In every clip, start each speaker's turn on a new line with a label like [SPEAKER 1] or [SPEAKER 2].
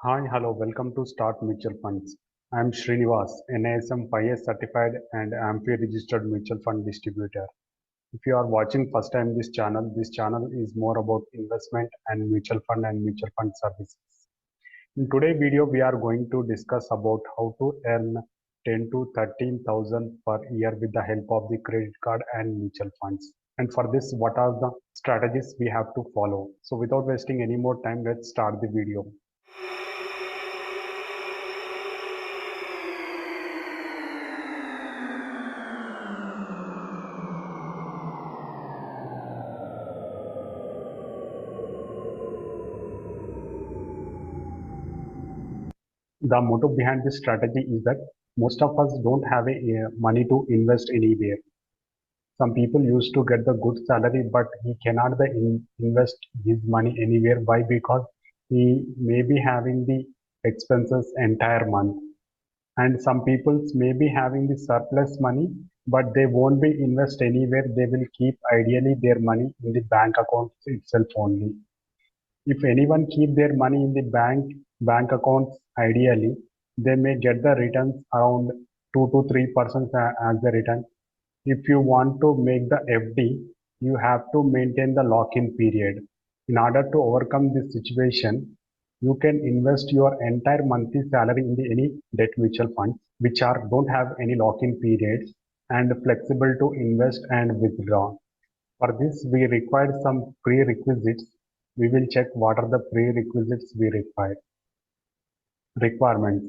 [SPEAKER 1] Hi, hello, welcome to Start Mutual Funds. I am Srinivas, NISM 5S certified and AMFI registered mutual fund distributor. If you are watching first time this channel is more about investment and mutual fund services. In today's video, we are going to discuss about how to earn 10 to 13,000 per year with the help of the credit card and mutual funds. And for this, what are the strategies we have to follow? So without wasting any more time, let's start the video. The motto behind this strategy is that most of us don't have money to invest anywhere. Some people used to get the good salary, but he cannot invest his money anywhere. Why? Because he may be having the expenses entire month, and some people may be having the surplus money, but they won't be invest anywhere. They will keep ideally their money in the bank account itself only. If anyone keep their money in the bank accounts, ideally, they may get the returns around 2 to 3% as the return. If you want to make the FD, you have to maintain the lock-in period. In order to overcome this situation, you can invest your entire monthly salary in any debt mutual funds, which don't have any lock-in periods and flexible to invest and withdraw. For this, we require some prerequisites. We will check what are the prerequisites we require. Requirements.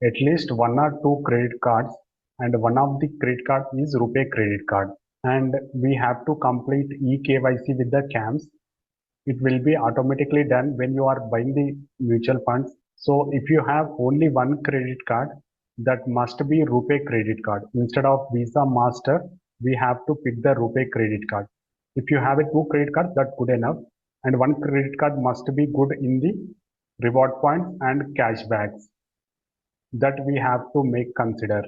[SPEAKER 1] At least one or two credit cards, and one of the credit card is RUPAY credit card. And we have to complete eKYC with the CAMS. It will be automatically done when you are buying the mutual funds. So if you have only one credit card, that must be RUPAY credit card. Instead of Visa Master, we have to pick the RUPAY credit card. If you have a two credit cards, that's good enough. And one credit card must be good in the reward points and cashbacks that we have to make consider.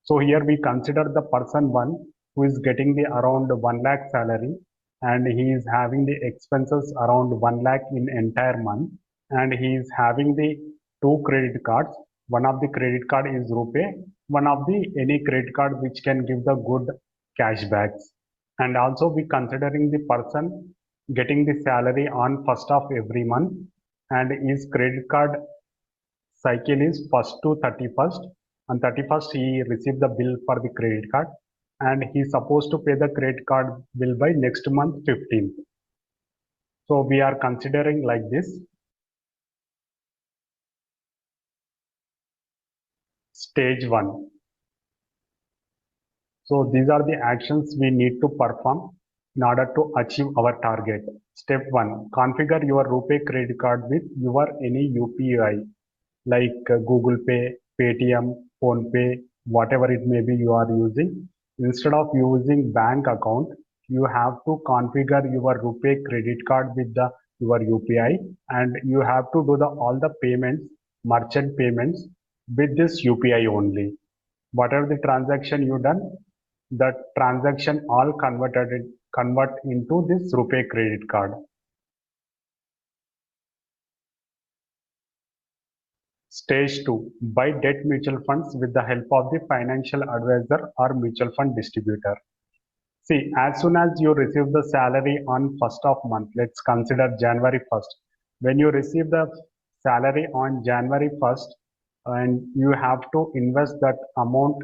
[SPEAKER 1] So here we consider the person one who is getting the around 1 lakh salary, and he is having the expenses around 1 lakh in entire month, and he is having the two credit cards. One of the credit card is RUPAY, one of the any credit card which can give the good cashbacks. And also we considering the person getting the salary on first of every month, and his credit card cycle is 1st to 31st. On 31st, he received the bill for the credit card, and he's supposed to pay the credit card bill by next month 15th. So we are considering like this. Stage 1. So these are the actions we need to perform in order to achieve our target. Step 1. Configure your RUPAY credit card with your any UPI like Google Pay, Paytm, PhonePe, whatever it may be you are using. Instead of using bank account, you have to configure your RUPAY credit card with your UPI, and you have to do all the payments, merchant payments with this UPI only. Whatever the transaction you done, that transaction all convert into this RUPAY credit card. Stage 2. Buy debt mutual funds with the help of the financial advisor or mutual fund distributor. See, as soon as you receive the salary on 1st of month, let's consider January 1st. When you receive the salary on January 1st, and you have to invest that amount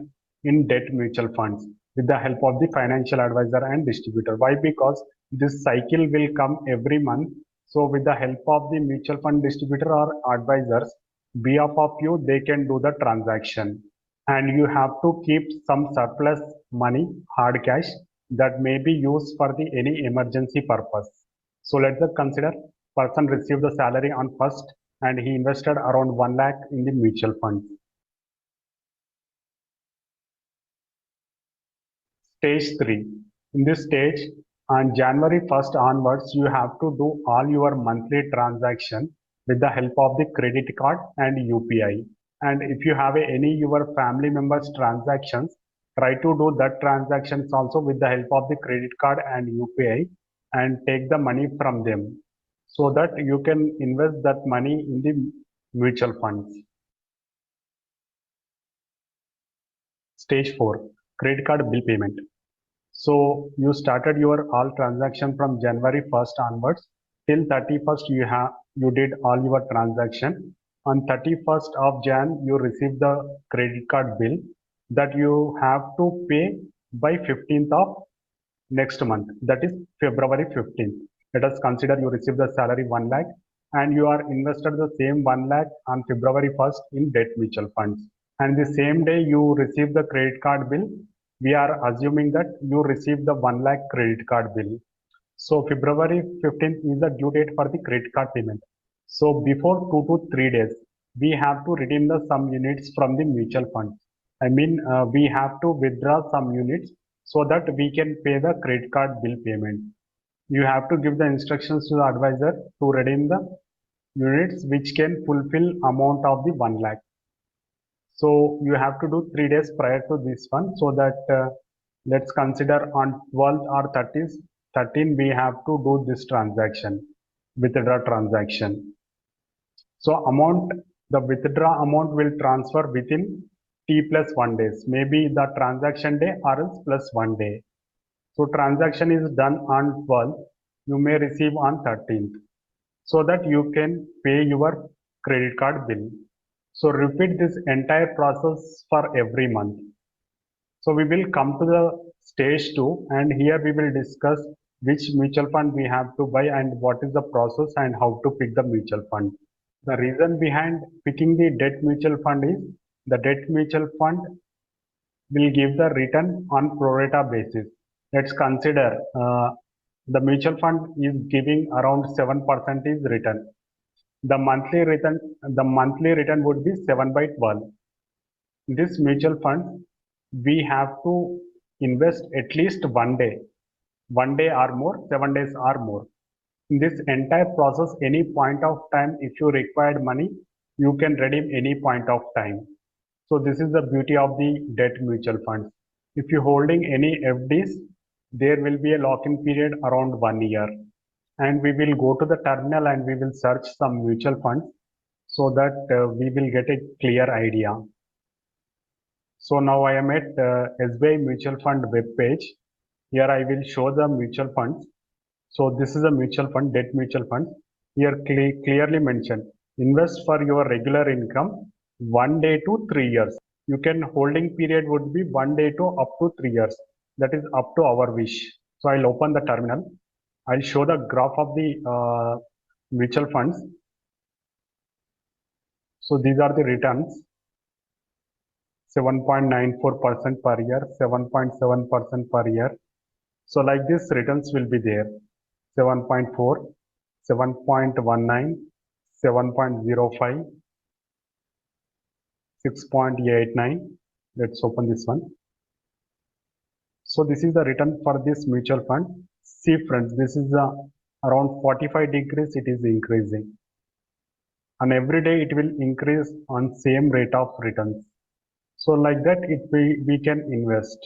[SPEAKER 1] in debt mutual funds with the help of the financial advisor and distributor. Why? Because this cycle will come every month. So with the help of the mutual fund distributor or advisors, behalf of you, they can do the transaction. And you have to keep some surplus money, hard cash, that may be used for the any emergency purpose. So let's consider person received the salary on 1st, and he invested around 1 lakh in the mutual funds. Stage 3. In this stage, on January 1st onwards, you have to do all your monthly transaction with the help of the credit card and UPI. And if you have any your family members transactions, try to do that transactions also with the help of the credit card and UPI, and take the money from them, so that you can invest that money in the mutual funds. Stage 4, credit card bill payment. So you started your all transaction from January 1st onwards till 31st you did all your transaction. On 31st of Jan you receive the credit card bill that you have to pay by 15th of next month, that is February 15th. Let us consider you receive the salary 1 lakh and you are invested the same 1 lakh on February 1st in debt mutual funds. And the same day you receive the credit card bill, we are assuming that you receive the 1 lakh credit card bill. So February 15th is the due date for the credit card payment. So before 2 to 3 days, we have to redeem the some units from the mutual fund. We have to withdraw some units so that we can pay the credit card bill payment. You have to give the instructions to the advisor to redeem the units which can fulfill amount of the 1 lakh. So you have to do 3 days prior to this one, so that let's consider on 12th or 13th we have to do this transaction, withdraw transaction. So the withdraw amount will transfer within T plus 1 days, maybe the transaction day or else plus 1 day. So transaction is done on 12th, you may receive on 13th, so that you can pay your credit card bill. So repeat this entire process for every month. So we will come to the stage 2 and here we will discuss which mutual fund we have to buy and what is the process and how to pick the mutual fund. The reason behind picking the debt mutual fund is the debt mutual fund will give the return on pro rata basis. Let's consider the mutual fund is giving around 7% is return. The monthly return would be 7 by 12. This mutual fund, we have to invest at least 1 day or more, 7 days or more. In this entire process, any point of time, if you required money, you can redeem any point of time. So this is the beauty of the debt mutual funds. If you're holding any FDs, there will be a lock-in period around 1 year. And we will go to the terminal and we will search some mutual funds so that we will get a clear idea. So now I am at SBI mutual fund web page. Here I will show the mutual funds. So this is a mutual fund, debt mutual fund. Here clearly mentioned, invest for your regular income 1 day to 3 years. You can holding period would be 1 day to up to 3 years. That is up to our wish. So I'll open the terminal. I'll show the graph of the mutual funds. So these are the returns. 7.94% per year, 7.7% per year. So like this returns will be there. 7.4, 7.19, 7.05, 6.89. Let's open this one. So this is the return for this mutual fund. See friends, this is around 45 degrees it is increasing. And every day it will increase on same rate of returns. So like that we can invest.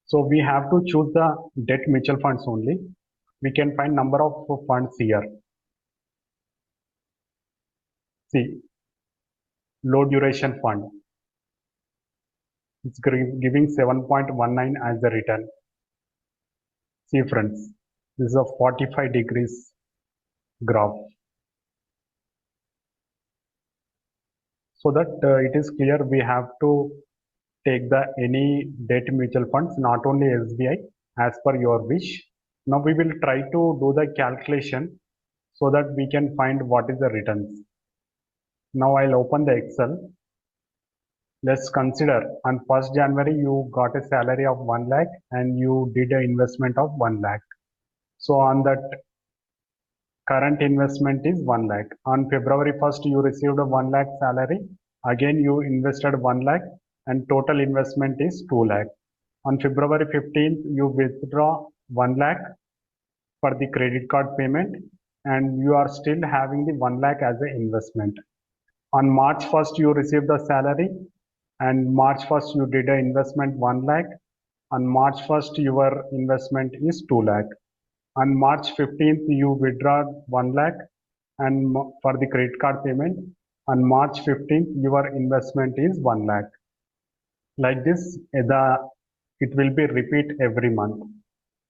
[SPEAKER 1] So we have to choose the debt mutual funds only. We can find number of funds here. See, low duration fund. It's giving 7.19 as the return. See friends, this is a 45 degrees graph. So that it is clear we have to take the any debt mutual funds, not only SBI, as per your wish. Now we will try to do the calculation so that we can find what is the returns. Now I'll open the Excel. Let's consider on 1st January you got a salary of 1 lakh and you did an investment of 1 lakh. So on that current investment is 1 lakh. On February 1st you received a 1 lakh salary. Again you invested 1 lakh and total investment is 2 lakh. On February 15th you withdraw 1 lakh for the credit card payment and you are still having the 1 lakh as an investment. On March 1st you received the salary and March 1st you did an investment 1 lakh. On March 1st your investment is 2 lakh. On March 15th you withdraw 1 lakh and for the credit card payment on March 15th, your investment is 1 lakh. Like this, it will be repeat every month.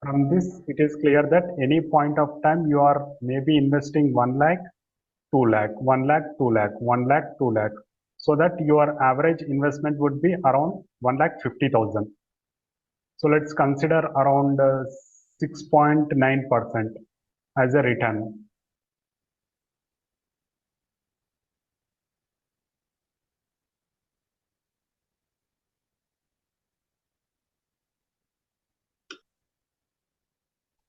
[SPEAKER 1] From this, it is clear that any point of time you are maybe investing 1 lakh, 2 lakh, 1 lakh, 2 lakh, 1 lakh, 2 lakh. So that your average investment would be around 1 lakh 50,000. So let's consider around 6.9% as a return.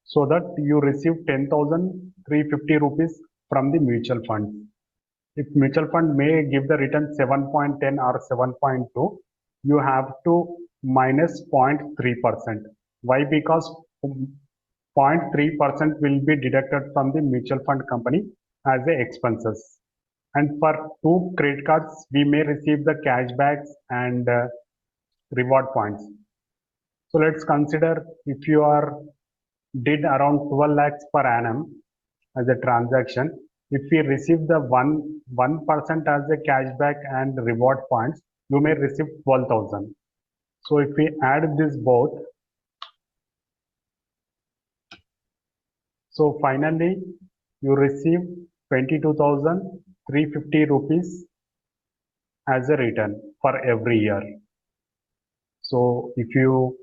[SPEAKER 1] So that you receive 10,350 rupees from the mutual fund. If mutual fund may give the return 7.10 or 7.2, you have to minus 0.3%. Why? Because 0.3% will be deducted from the mutual fund company as a expenses. And for two credit cards, we may receive the cashbacks and reward points. So let's consider if you are did around 12 lakhs per annum as a transaction. If we receive the 1% as a cashback and reward points, you may receive 12,000. So if we add this both, so finally you receive 22,350 rupees as a return for every year. So if you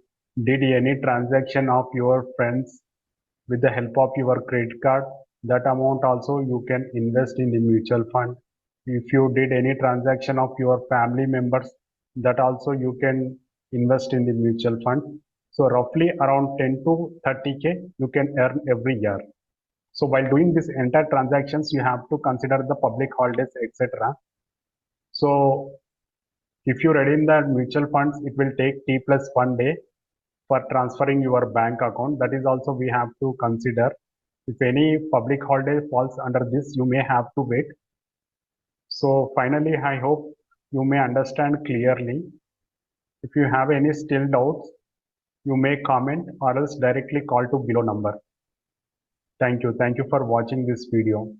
[SPEAKER 1] did any transaction of your friends with the help of your credit card, that amount also you can invest in the mutual fund. If you did any transaction of your family members, that also you can invest in the mutual fund. So roughly around 10 to 30K you can earn every year. So while doing this entire transactions, you have to consider the public holidays, etc. So if you redeem the mutual funds, it will take T plus 1 day for transferring your bank account. That is also we have to consider. If any public holiday falls under this, you may have to wait. So finally, I hope you may understand clearly. If you have any still doubts, you may comment or else directly call to below number. Thank you. Thank you for watching this video.